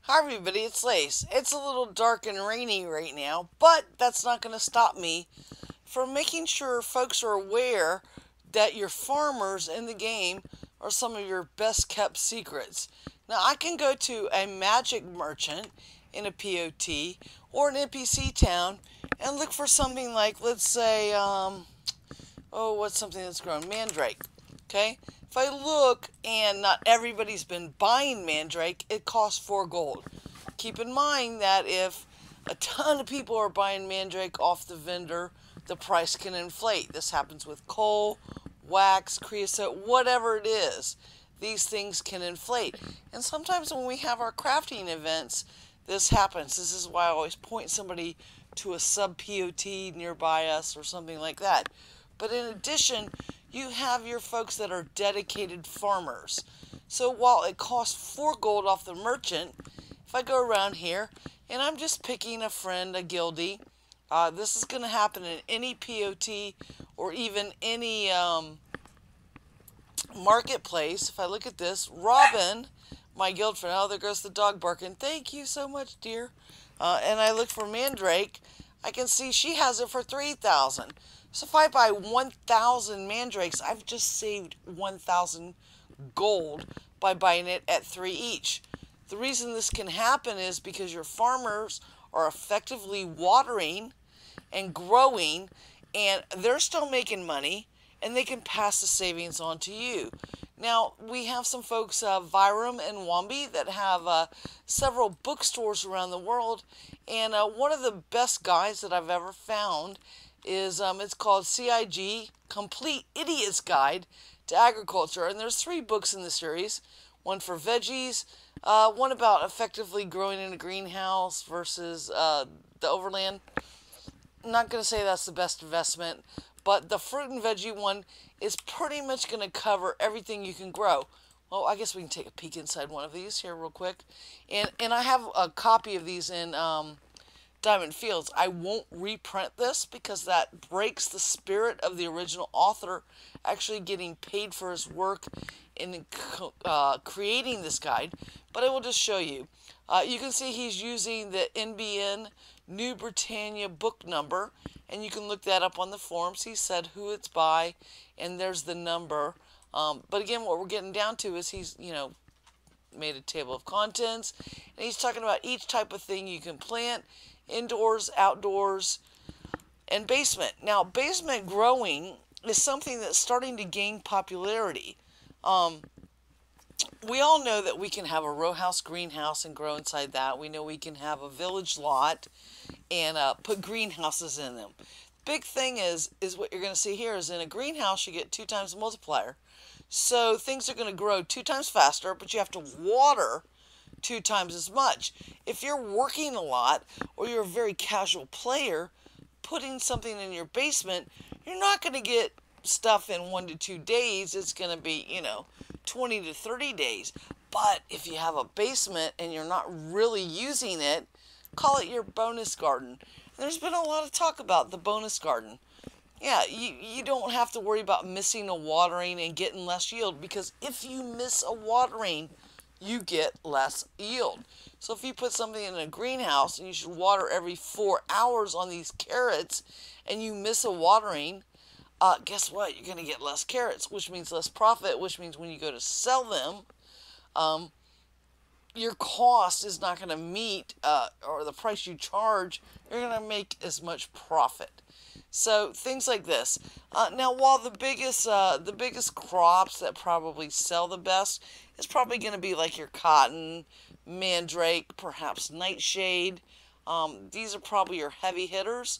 Hi everybody, it's Lace. It's a little dark and rainy right now, but that's not going to stop me from making sure folks are aware that your farmers in the game are some of your best kept secrets. Now, I can go to a magic merchant in a POT or an NPC town and look for something like, let's say, what's something that's grown? Mandrake. Okay? If I look and not everybody's been buying Mandrake, it costs 4 gold. Keep in mind that if a ton of people are buying Mandrake off the vendor, the price can inflate. This happens with coal, wax, creosote, whatever it is. These things can inflate. And sometimes when we have our crafting events, this happens. This is why I always point somebody to a sub POT nearby us or something like that. But in addition, you have your folks that are dedicated farmers. So while it costs 4 gold off the merchant, if I go around here and I'm just picking a friend, a guildie, this is going to happen in any POT or even any marketplace. If I look at this, Robin, my guild friend, oh, there goes the dog barking. Thank you so much, dear. And I look for Mandrake. I can see she has it for 3,000. So if I buy 1,000 Mandrakes, I've just saved 1,000 gold by buying it at 3 each. The reason this can happen is because your farmers are effectively watering and growing, and they're still making money, and they can pass the savings on to you. Now, we have some folks, Virum and Wombi, that have several bookstores around the world, and one of the best guides that I've ever found is, it's called CIG, Complete Idiot's Guide to Agriculture, and there's 3 books in the series. One for veggies, one about effectively growing in a greenhouse versus the overland. I'm not going to say that's the best investment, but the fruit and veggie one is pretty much going to cover everything you can grow. Well, I guess we can take a peek inside one of these here real quick. And I have a copy of these in Diamond Fields. I won't reprint this because that breaks the spirit of the original author actually getting paid for his work in creating this guide, but I will just show you. You can see he's using the NBN New Britannia book number, and you can look that up on the forums. He said who it's by, and there's the number. But again, what we're getting down to is he's, made a table of contents, and he's talking about each type of thing you can plant, indoors, outdoors, and basement. Now, basement growing is something that's starting to gain popularity. We all know that we can have a row house, greenhouse, and grow inside that. We know we can have a village lot and put greenhouses in them. Big thing is what you're going to see here is in a greenhouse you get 2 times the multiplier. So things are going to grow 2 times faster, but you have to water 2 times as much. If you're working a lot or you're a very casual player, putting something in your basement, you're not going to get stuff in 1 to 2 days. It's going to be, 20 to 30 days. But if you have a basement and you're not really using it, call it your bonus garden. There's been a lot of talk about the bonus garden. Yeah, you don't have to worry about missing a watering and getting less yield, because if you miss a watering, you get less yield. So if you put something in a greenhouse and you should water every 4 hours on these carrots and you miss a watering, guess what? You're going to get less carrots, which means less profit, which means when you go to sell them, your cost is not going to meet, or the price you charge, you're going to make as much profit. So things like this. Now, while the biggest crops that probably sell the best is probably going to be like your cotton, mandrake, perhaps nightshade. These are probably your heavy hitters.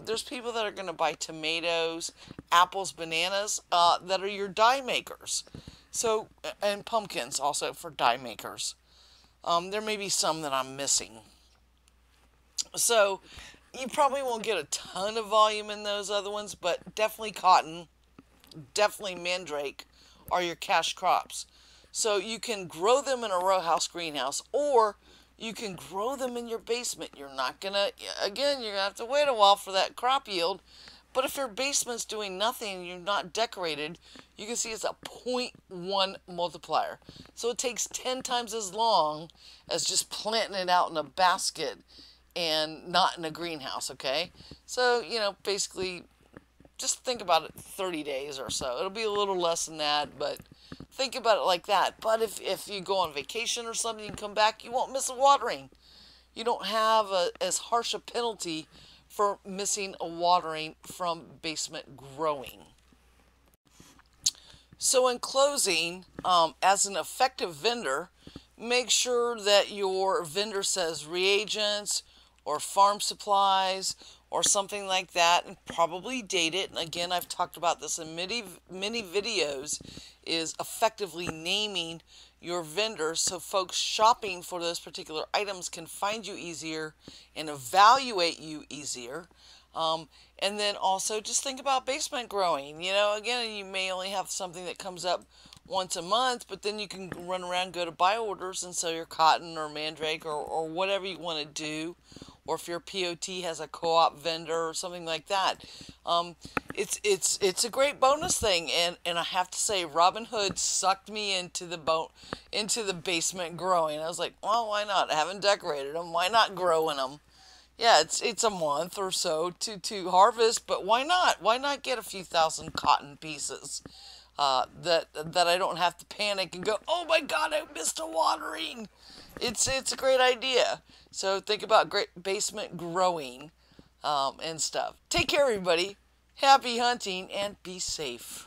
There's people that are going to buy tomatoes, apples, bananas, that are your dye makers. So, and pumpkins also for dye makers. There may be some that I'm missing. So, you probably won't get a ton of volume in those other ones, but definitely cotton, definitely mandrake are your cash crops. So you can grow them in a row house, greenhouse, or you can grow them in your basement. You're not gonna, again, you're gonna have to wait a while for that crop yield, But if your basement's doing nothing and you're not decorated, you can see it's a 0.1 multiplier. So it takes 10 times as long as just planting it out in a basket and not in a greenhouse, okay? So, you know, basically, just think about it 30 days or so. It'll be a little less than that, but think about it like that. But if you go on vacation or something, you come back, you won't miss a watering. You don't have as harsh a penalty for missing a watering from basement growing. So in closing, as an effective vendor, make sure that your vendor says reagents or farm supplies or something like that, and probably date it. And again, I've talked about this in many videos, is effectively naming your vendors so folks shopping for those particular items can find you easier and evaluate you easier. And then also just think about basement growing. You know, again, you may only have something that comes up once a month, but then you can run around, go to buy orders and sell your cotton or mandrake or whatever you want to do. Or if your POT has a co-op vendor or something like that. It's a great bonus thing, and I have to say, Robin Hood sucked me into the basement growing. I was like, well, why not? I haven't decorated them. Why not grow in them? Yeah, it's a month or so to harvest, but why not? Why not get a few thousand cotton pieces that I don't have to panic and go, oh my God, I missed a watering. It's a great idea. So think about great basement growing and stuff. Take care, everybody. Happy hunting and be safe.